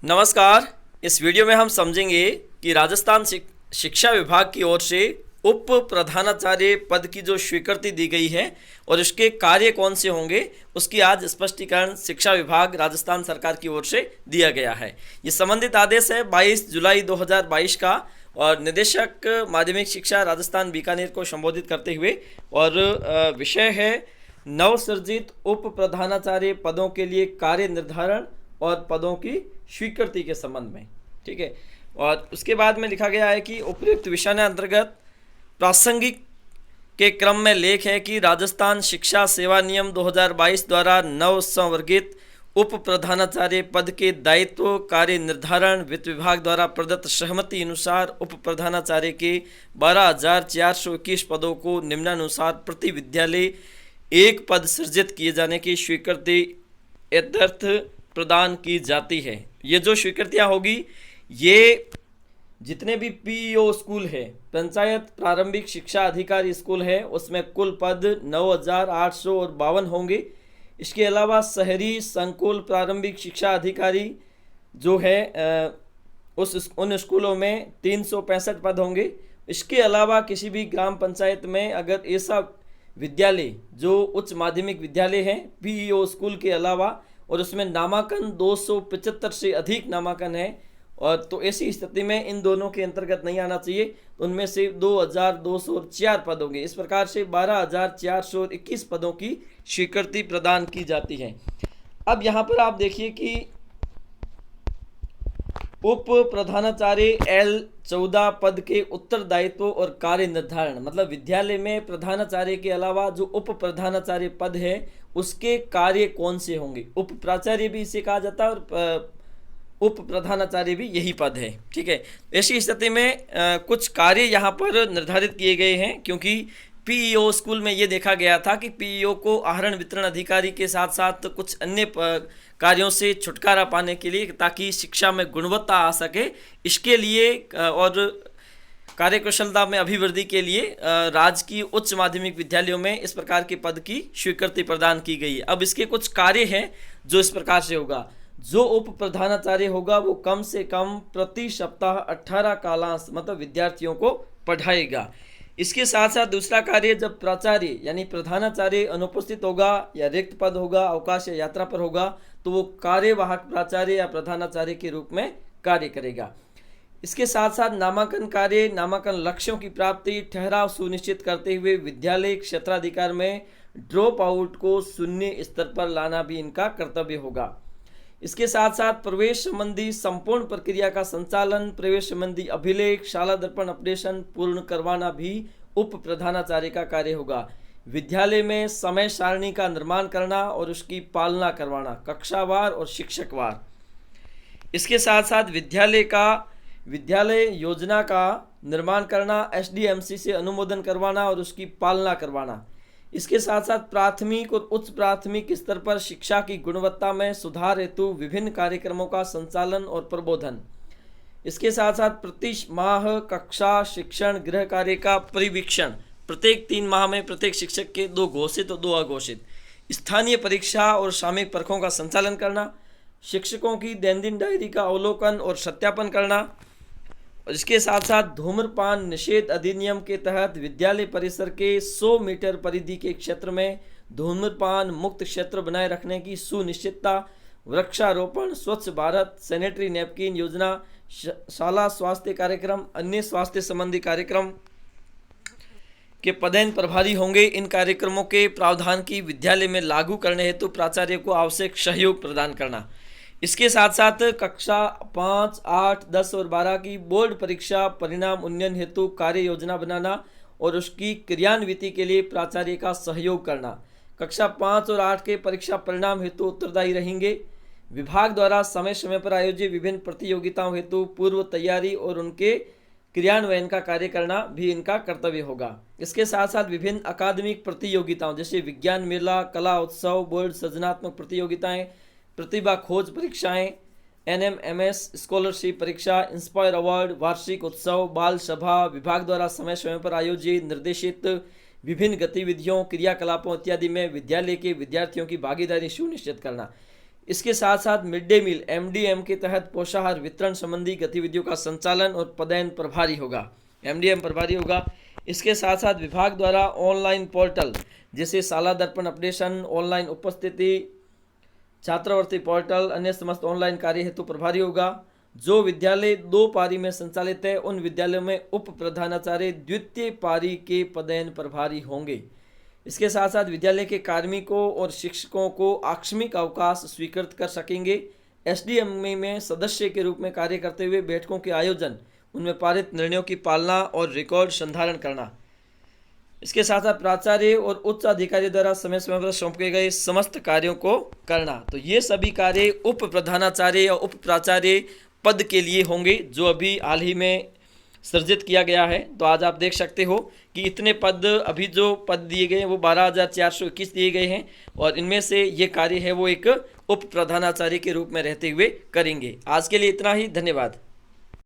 नमस्कार। इस वीडियो में हम समझेंगे कि राजस्थान शिक्षा विभाग की ओर से उप प्रधानाचार्य पद की जो स्वीकृति दी गई है और उसके कार्य कौन से होंगे, उसकी आज स्पष्टीकरण शिक्षा विभाग राजस्थान सरकार की ओर से दिया गया है। ये संबंधित आदेश है 22 जुलाई 2022 का और निदेशक माध्यमिक शिक्षा राजस्थान बीकानेर को संबोधित करते हुए, और विषय है नवसृजित उप प्रधानाचार्य पदों के लिए कार्य निर्धारण और पदों की स्वीकृति के संबंध में। ठीक है। और उसके बाद में लिखा गया है कि उपयुक्त विषय अंतर्गत प्रासंगिक के क्रम में लेख है कि राजस्थान शिक्षा सेवा नियम 2022 द्वारा नव संवर्गित उप प्रधानाचार्य पद के दायित्व कार्य निर्धारण वित्त विभाग द्वारा प्रदत्त सहमति अनुसार उप प्रधानाचार्य के 12,421 पदों को निम्नानुसार प्रति विद्यालय एक पद सृजित किए जाने की स्वीकृति यथार्थ प्रदान की जाती है। ये जो स्वीकृतियाँ होगी, ये जितने भी पीईओ स्कूल है, पंचायत प्रारंभिक शिक्षा अधिकारी स्कूल है, उसमें कुल पद 9,852 होंगे। इसके अलावा शहरी संकुल प्रारंभिक शिक्षा अधिकारी जो है उन स्कूलों में 365 पद होंगे। इसके अलावा किसी भी ग्राम पंचायत में अगर ऐसा विद्यालय जो उच्च माध्यमिक विद्यालय है पीईओ स्कूल के अलावा, और उसमें नामांकन 275 से अधिक नामांकन है, और तो ऐसी स्थिति में इन दोनों के अंतर्गत नहीं आना चाहिए, तो उनमें से 2,204 पद होंगे। इस प्रकार से 12,421 पदों की स्वीकृति प्रदान की जाती है। अब यहाँ पर आप देखिए कि उप प्रधानाचार्य L14 पद के उत्तरदायित्व और कार्य निर्धारण, मतलब विद्यालय में प्रधानाचार्य के अलावा जो उप प्रधानाचार्य पद है उसके कार्य कौन से होंगे। उप प्राचार्य भी इसे कहा जाता है और उप प्रधानाचार्य भी यही पद है। ठीक है। ऐसी स्थिति में कुछ कार्य यहाँ पर निर्धारित किए गए हैं, क्योंकि पीईओ स्कूल में ये देखा गया था कि पीईओ को आहरण वितरण अधिकारी के साथ साथ कुछ अन्य कार्यों से छुटकारा पाने के लिए, ताकि शिक्षा में गुणवत्ता आ सके, इसके लिए और कार्यकुशलता में अभिवृद्धि के लिए राजकीय उच्च माध्यमिक विद्यालयों में इस प्रकार के पद की स्वीकृति प्रदान की गई है। अब इसके कुछ कार्य हैं जो इस प्रकार से होगा। जो उप प्रधानाचार्य होगा वो कम से कम प्रति सप्ताह 18 कालांश मतलब विद्यार्थियों को पढ़ाएगा। इसके साथ साथ दूसरा कार्य, जब प्राचार्य यानी प्रधानाचार्य अनुपस्थित होगा या रिक्त पद होगा, अवकाश या यात्रा पर होगा, तो वो कार्यवाहक प्राचार्य या प्रधानाचार्य के रूप में कार्य करेगा। इसके साथ साथ नामांकन कार्य, नामांकन लक्ष्यों की प्राप्ति, ठहराव सुनिश्चित करते हुए विद्यालय क्षेत्राधिकार में ड्रॉप आउट को शून्य स्तर पर लाना भी इनका कर्तव्य होगा। इसके साथ साथ प्रवेश संबंधी संपूर्ण प्रक्रिया का संचालन, प्रवेश संबंधी अभिलेख, शाला दर्पण अपडेशन पूर्ण करवाना भी उप प्रधानाचार्य का कार्य होगा। विद्यालय में समय सारणी का निर्माण करना और उसकी पालना करवाना, कक्षावार और शिक्षकवार। इसके साथ साथ विद्यालय योजना का निर्माण करना, एसडीएमसी से अनुमोदन करवाना और उसकी पालना करवाना। इसके साथ साथ प्राथमिक और उच्च प्राथमिक स्तर पर शिक्षा की गुणवत्ता में सुधार हेतु विभिन्न कार्यक्रमों का संचालन और प्रबोधन। इसके साथ साथ प्रति माह कक्षा शिक्षण गृह कार्य का परिवीक्षण, प्रत्येक 3 माह में प्रत्येक शिक्षक के 2 घोषित और 2 अघोषित। स्थानीय परीक्षा और सामयिक परखों का संचालन करना, शिक्षकों की दैनंदिन डायरी का अवलोकन और सत्यापन करना। इसके साथ साथ धूम्रपान निषेध अधिनियम के तहत विद्यालय परिसर के 100 मीटर परिधि के क्षेत्र में धूम्रपान मुक्त क्षेत्र बनाए रखने की सुनिश्चितता, वृक्षारोपण, स्वच्छ भारत, सैनिटरी नैपकिन योजना, शाला स्वास्थ्य कार्यक्रम, अन्य स्वास्थ्य संबंधी कार्यक्रम के पदेन प्रभारी होंगे। इन कार्यक्रमों के प्रावधान की विद्यालय में लागू करने हेतु प्राचार्य को आवश्यक सहयोग प्रदान करना। इसके साथ साथ कक्षा 5, 8, 10 और 12 की बोर्ड परीक्षा परिणाम उन्नयन हेतु कार्य योजना बनाना और उसकी क्रियान्विति के लिए प्राचार्य का सहयोग करना। कक्षा 5 और 8 के परीक्षा परिणाम हेतु उत्तरदायी रहेंगे। विभाग द्वारा समय समय पर आयोजित विभिन्न प्रतियोगिताओं हेतु पूर्व तैयारी और उनके क्रियान्वयन का कार्य करना भी इनका कर्तव्य होगा। इसके साथ साथ विभिन्न अकादमिक प्रतियोगिताओं जैसे विज्ञान मेला, कला उत्सव, बोर्ड सृजनात्मक प्रतियोगिताएं, प्रतिभा खोज परीक्षाएं, एनएमएमएस स्कॉलरशिप परीक्षा, इंस्पायर अवार्ड, वार्षिक उत्सव, बाल सभा, विभाग द्वारा समय समय पर आयोजित निर्देशित विभिन्न गतिविधियों क्रियाकलापों इत्यादि में विद्यालय के विद्यार्थियों की भागीदारी सुनिश्चित करना। इसके साथ साथ मिड डे मील एमडीएम के तहत पोषाहार वितरण संबंधी गतिविधियों का संचालन और पदायन प्रभारी होगा, एमडीएम प्रभारी होगा। इसके साथ साथ विभाग द्वारा ऑनलाइन पोर्टल जैसे शाला दर्पण अपडेशन, ऑनलाइन उपस्थिति, छात्रवृत्ति पोर्टल, अन्य समस्त ऑनलाइन कार्य हेतु प्रभारी होगा। जो विद्यालय 2 पारी में संचालित है उन विद्यालयों में उप प्रधानाचार्य द्वितीय पारी के पदायन प्रभारी होंगे। इसके साथ साथ विद्यालय के कार्मिकों और शिक्षकों को आकस्मिक अवकाश स्वीकृत कर सकेंगे। एसडीएमए में सदस्य के रूप में कार्य करते हुए बैठकों के आयोजन, उनमें पारित निर्णयों की पालना और रिकॉर्ड संधारण करना। इसके साथ साथ प्राचार्य और उच्च अधिकारी द्वारा समय समय पर सौंपे गए समस्त कार्यों को करना। तो ये सभी कार्य उप प्रधानाचार्य या उप प्राचार्य पद के लिए होंगे, जो अभी हाल ही में सृजित किया गया है। तो आज आप देख सकते हो कि इतने पद, अभी जो पद दिए गए हैं वो 12,421 दिए गए हैं, और इनमें से ये कार्य है वो एक उप प्रधानाचार्य के रूप में रहते हुए करेंगे। आज के लिए इतना ही, धन्यवाद।